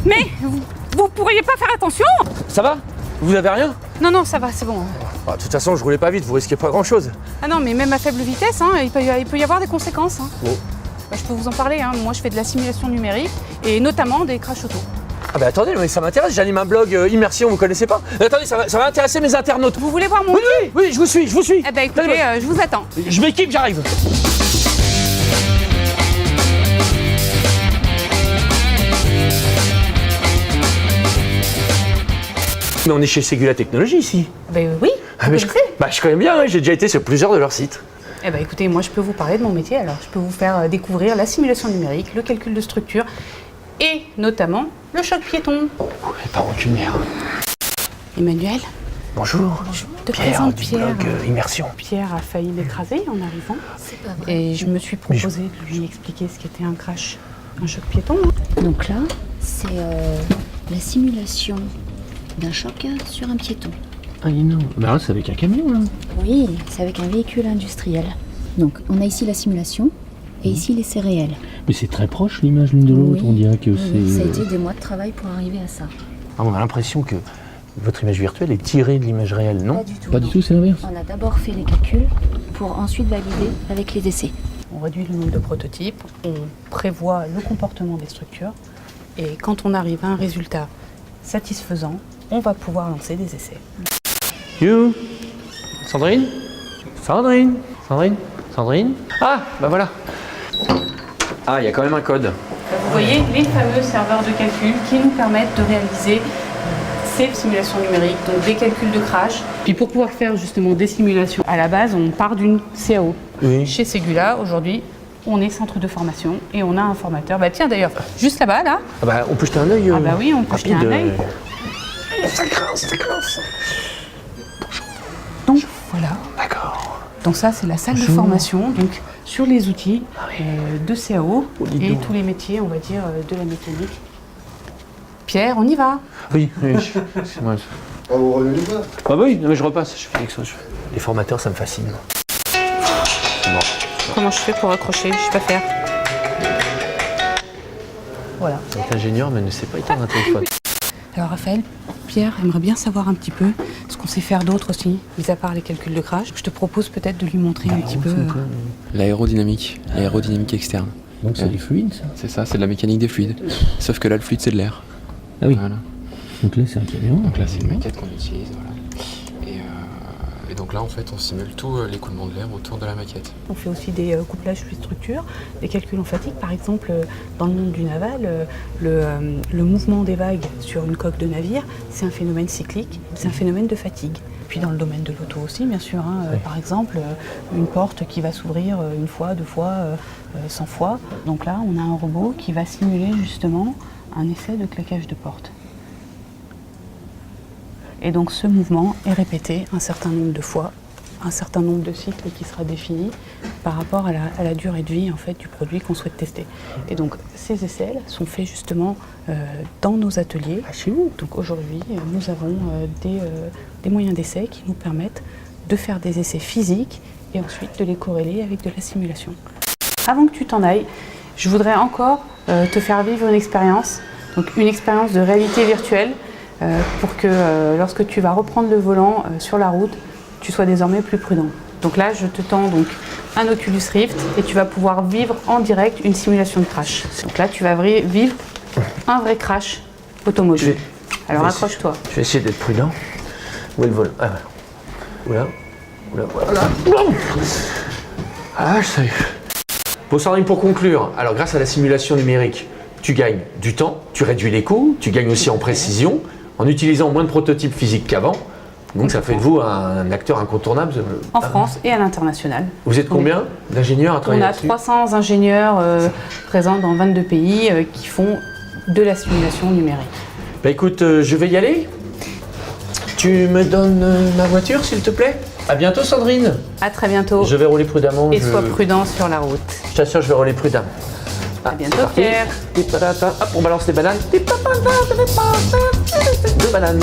Mais vous pourriez pas faire attention? Ça va? Vous avez rien? Non, non, ça va, c'est bon. De toute façon, je roulais pas vite, vous risquez pas grand-chose. Ah non, mais même à faible vitesse, hein, il peut y avoir des conséquences. Hein. Bon. Bah, je peux vous en parler, hein. Moi je fais de la simulation numérique et notamment des crash auto. Ah bah attendez, mais ça m'intéresse, j'anime un blog Immersion, vous connaissez pas? Attendez, ça va intéresser mes internautes. Vous voulez voir mon Oui, oui, oui, je vous suis. Eh ben écoutez, je vous attends. Je m'équipe, j'arrive. Mais on est chez Ségula Technologies ici. Ben oui, Ah, mais je connais bien, ouais, j'ai déjà été sur plusieurs de leurs sites. Eh ben écoutez, moi je peux vous parler de mon métier alors. Je peux vous faire découvrir la simulation numérique, le calcul de structure et notamment le choc piéton. Les parents qu'une mère. Emmanuel, Bonjour. je te Pierre présente du Pierre. blog Immersion. Pierre a failli m'écraser en arrivant. C'est pas vrai. Et je me suis proposé de lui expliquer ce qu'était un crash, un choc piéton. Hein. Donc là, c'est la simulation d'un choc sur un piéton. Ah non, bah là c'est avec un camion là. Oui, c'est avec un véhicule industriel. Donc on a ici la simulation et ici l'essai réel. Mais c'est très proche l'image l'une de l'autre, Oui, on dirait que oui, c'est... ça a été des mois de travail pour arriver à ça. Ah, on a l'impression que votre image virtuelle est tirée de l'image réelle, non? Pas du tout. Pas du tout, c'est l'inverse. On a d'abord fait les calculs pour ensuite valider avec les essais. On réduit le nombre de prototypes, on prévoit le comportement des structures et quand on arrive à un résultat satisfaisant, on va pouvoir lancer des essais. You Sandrine Sandrine Sandrine Sandrine Ah, bah voilà. Ah, il y a quand même un code. Vous voyez les fameux serveurs de calcul qui nous permettent de réaliser ces simulations numériques, donc des calculs de crash. Puis pour pouvoir faire justement des simulations, à la base on part d'une CAO. Oui. Chez Ségula, aujourd'hui, on est centre de formation et on a un formateur. Bah tiens d'ailleurs, juste là-bas, là. Ah bah on peut jeter un œil. Ah bah oui, on peut jeter un œil. Ça grince. Donc voilà. D'accord. Donc ça, c'est la salle de formation, donc sur les outils de CAO dis et donc. tous les métiers, on va dire, de la mécanique. Pierre, on y va. Oui, c'est moi. Ah, vous revenez pas? Ah bah oui, non, mais je repasse, je fais quelque chose. Les formateurs, ça me fascine. Bon. Comment je fais pour accrocher? Je sais pas faire. Voilà. Elle est ingénieure, mais elle ne sait pas éteindre un téléphone. Alors Raphaël, Pierre aimerait bien savoir un petit peu ce qu'on sait faire d'autre aussi, mis à part les calculs de crash. Je te propose peut-être de lui montrer un petit peu. L'aérodynamique externe. Donc c'est Ouais. des fluides, ça. C'est ça, c'est de la mécanique des fluides. Sauf que là, le fluide, c'est de l'air. Ah oui. Voilà. Donc là c'est un camion. Donc là, c'est une maquette qu'on utilise, voilà. Et donc là, en fait, on simule tout l'écoulement de l'air autour de la maquette. On fait aussi des couplages fluide-structure, des calculs en fatigue. Par exemple, dans le monde du naval, le mouvement des vagues sur une coque de navire, c'est un phénomène cyclique, c'est un phénomène de fatigue. Puis dans le domaine de l'auto aussi, bien sûr. Hein, par exemple, une porte qui va s'ouvrir une fois, 2 fois, 100 fois. Donc là, on a un robot qui va simuler justement un essai de claquage de porte. Et donc ce mouvement est répété un certain nombre de fois, un certain nombre de cycles qui sera défini par rapport à la durée de vie en fait, du produit qu'on souhaite tester. Et donc ces essais sont faits justement dans nos ateliers. Chez vous. Donc aujourd'hui, nous avons des moyens d'essai qui nous permettent de faire des essais physiques et ensuite de les corréler avec de la simulation. Avant que tu t'en ailles, je voudrais encore te faire vivre une expérience de réalité virtuelle pour que lorsque tu vas reprendre le volant sur la route, tu sois désormais plus prudent. Donc là, je te tends donc un Oculus Rift et tu vas pouvoir vivre en direct une simulation de crash. Donc là, tu vas vivre un vrai crash automobile. Alors accroche-toi. Je vais essayer d'être prudent. Où est le vol? Ah, voilà. Voilà. Ah, ça y est. Bon, Sandrine, pour conclure, alors grâce à la simulation numérique, tu gagnes du temps, tu réduis les coûts, tu gagnes aussi en précision, en utilisant moins de prototypes physiques qu'avant. Donc ça fait de vous un acteur incontournable. En France et à l'international. Vous êtes combien d'ingénieurs à On travailler a là-dessus? 300 ingénieurs présents dans 22 pays qui font de la simulation numérique. Bah écoute, je vais y aller. Tu me donnes ma voiture, s'il te plaît? À bientôt, Sandrine. À très bientôt Je vais rouler prudemment. et sois prudent sur la route. Je t'assure, je vais rouler prudemment. À bientôt, c'est parti. Pierre. Hop, on balance les bananes. Deux bananes.